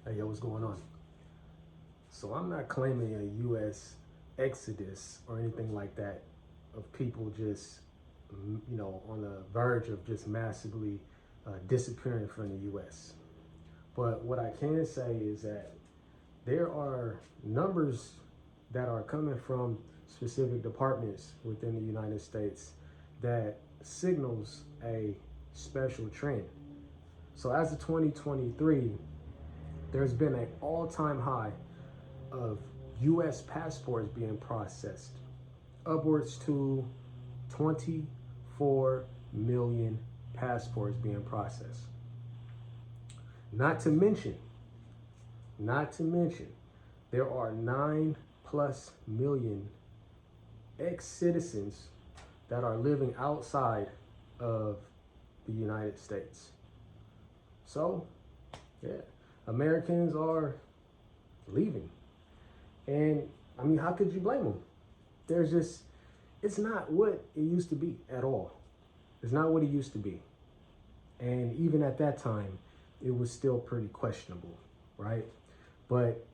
Hey, yo, what's going on? So I'm not claiming a U.S. exodus or anything like that of people just, on the verge of just massively disappearing from the U.S. But what I can say is that there are numbers that are coming from specific departments within the United States that signals a special trend. So as of 2023, there's been an all-time high of U.S. passports being processed, upwards to 24 million passports being processed. Not to mention, there are 9+ million ex-citizens that are living outside of the United States. So, yeah, Americans are leaving. And I mean, how could you blame them? It's not what it used to be at all. It's not what it used to be. And even at that time, it was still pretty questionable, right? But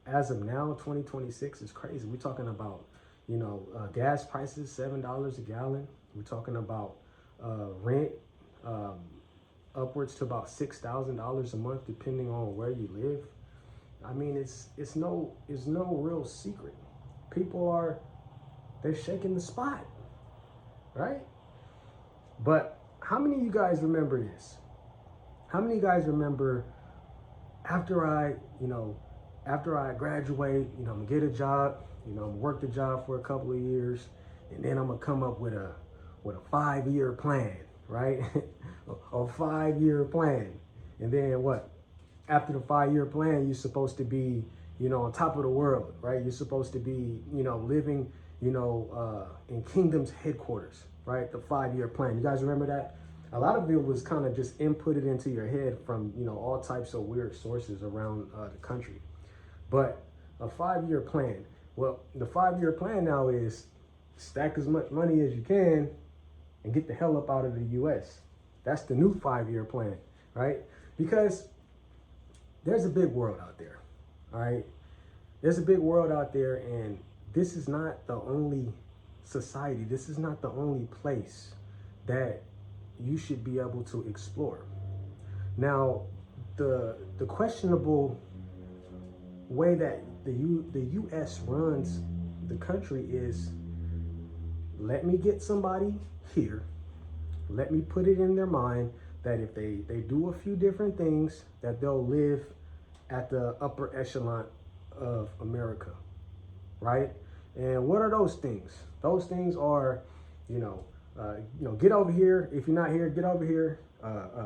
as of now, 2026 is crazy. We're talking about, gas prices, $7 a gallon. We're talking about rent upwards to about $6,000 a month, depending on where you live. I mean, it's no real secret. They're shaking the spot, right? But how many of you guys remember this? How many of you guys remember after I graduate, I'm gonna get a job, I'm gonna work the job for a couple of years, and then I'm gonna come up with a 5-year plan, right? a 5-year plan. And then what? After the 5-year plan, you're supposed to be, on top of the world, right? You're supposed to be, living, in kingdom's headquarters, right? The 5-year plan. You guys remember that? A lot of it was kind of just inputted into your head from, all types of weird sources around the country. But a 5-year plan. Well, the 5-year plan now is stack as much money as you can and get the hell up out of the U.S. That's the new 5-year plan, right? Because there's a big world out there, all right? There's a big world out there, and this is not the only society. This is not the only place that you should be able to explore. Now, the questionable way that the U.S. runs the country is, let me get somebody here, let me put it in their mind that if they do a few different things, that they'll live at the upper echelon of America, right? And what are those things? Those things are, get over here. If you're not here, get over here.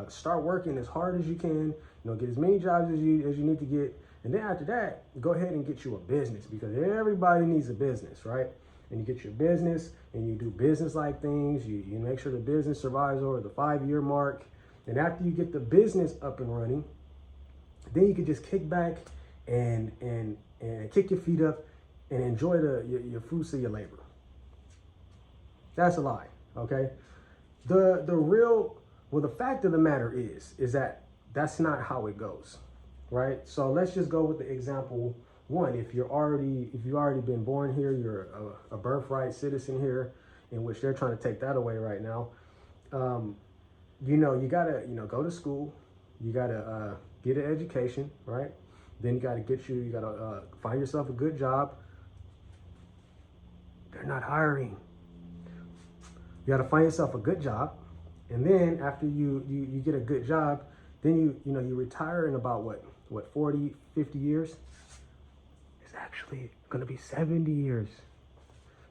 Start working as hard as you can. Get as many jobs as you need to get. And then after that, go ahead and get you a business, because everybody needs a business, right? And you get your business and you do business-like things. You make sure the business survives over the 5-year mark. And after you get the business up and running, then you can just kick back and kick your feet up and enjoy your fruits of your labor. That's a lie, okay? The fact of the matter is that that's not how it goes, right? So let's just go with the example one. If you've already been born here, you're a birthright citizen here, in which they're trying to take that away right now. You gotta go to school. You gotta get an education, right? Then you gotta find yourself a good job. They're not hiring. You gotta find yourself a good job, and then after you get a good job, then you retire in about what 40, 50 years. It's actually gonna be 70 years.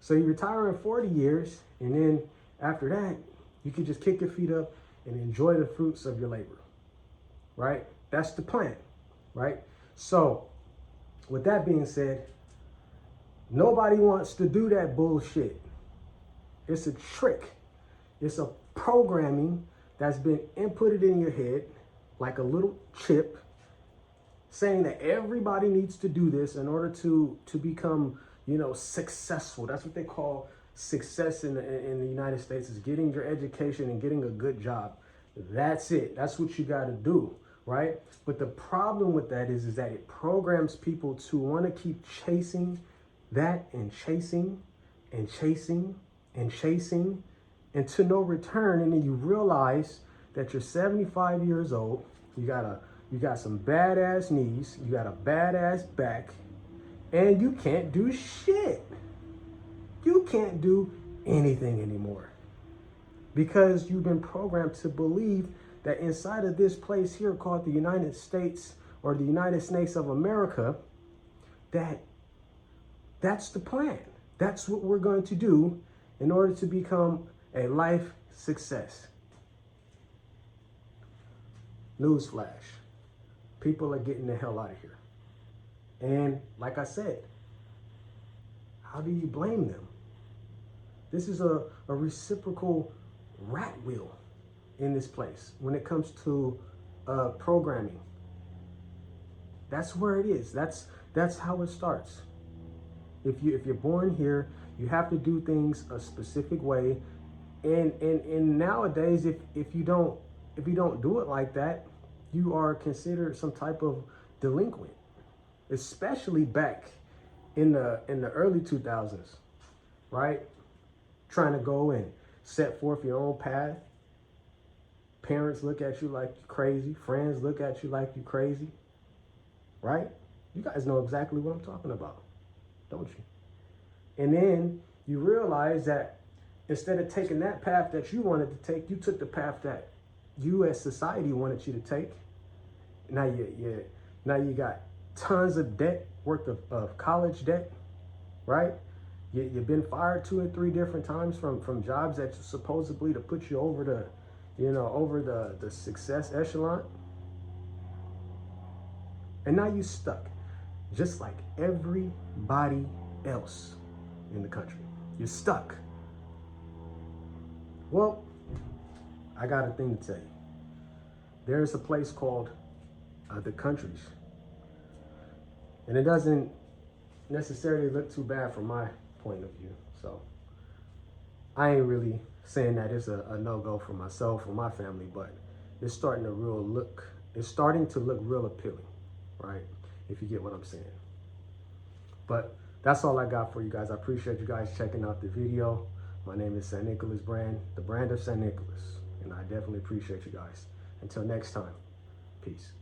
So you retire in 40 years, and then after that, you can just kick your feet up and enjoy the fruits of your labor, right? That's the plan, right? So with that being said, nobody wants to do that bullshit. It's a trick. It's a programming that's been inputted in your head like a little chip, saying that everybody needs to do this in order to become, successful. That's what they call success in the United States, is getting your education and getting a good job. That's it. That's what you got to do, right? But the problem with that is that it programs people to want to keep chasing that and chasing and chasing and chasing and to no return. And then you realize that you're 75 years old, you got some badass knees, you got a badass back, and you can't do shit. You can't do anything anymore because you've been programmed to believe that inside of this place here called the United States or the United States of America, that's the plan. That's what we're going to do in order to become a life success. Newsflash. People are getting the hell out of here. And like I said, how do you blame them? This is a reciprocal rat wheel in this place when it comes to programming. That's where it is. That's how it starts. If you're born here, you have to do things a specific way. And nowadays, if you don't do it like that, you are considered some type of delinquent. Especially back in the early 2000s, right? Trying to go and set forth your own path. Parents look at you like you're crazy. Friends look at you like you're crazy, right? You guys know exactly what I'm talking about, don't you? And then you realize that instead of taking that path that you wanted to take, you took the path that you as society wanted you to take. Now you got tons of debt, worth of college debt, right? You've been fired 2 or 3 different times from jobs that supposedly to put you over the success echelon. And now you're stuck, just like everybody else in the country. You're stuck. Well, I got a thing to tell you. There's a place called the countries. And it doesn't necessarily look too bad from my point of view. So I ain't really saying that it's a no-go for myself or my family, but it's starting to look real appealing, right? If you get what I'm saying. But that's all I got for you guys. I appreciate you guys checking out the video. My name is St. Nicholas Brand, the brand of St. Nicholas. And I definitely appreciate you guys. Until next time, peace.